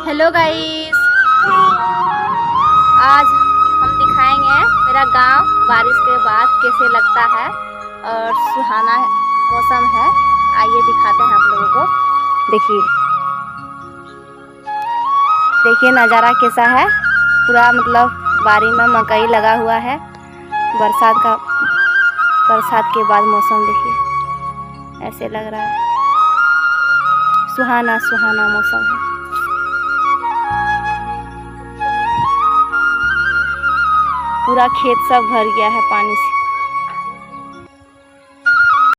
Hello guys, आज हम दिखाएंगे मेरा गांव बारिश के बाद कैसे लगता है और सुहाना मौसम है। आइए दिखाते हैं आप लोगों को। देखिए नज़ारा कैसा है। पूरा मतलब बारी में मकई लगा हुआ है। बरसात के बाद मौसम देखिए ऐसे लग रहा है। सुहाना सुहाना मौसम है। पूरा खेत सब भर गया है पानी से।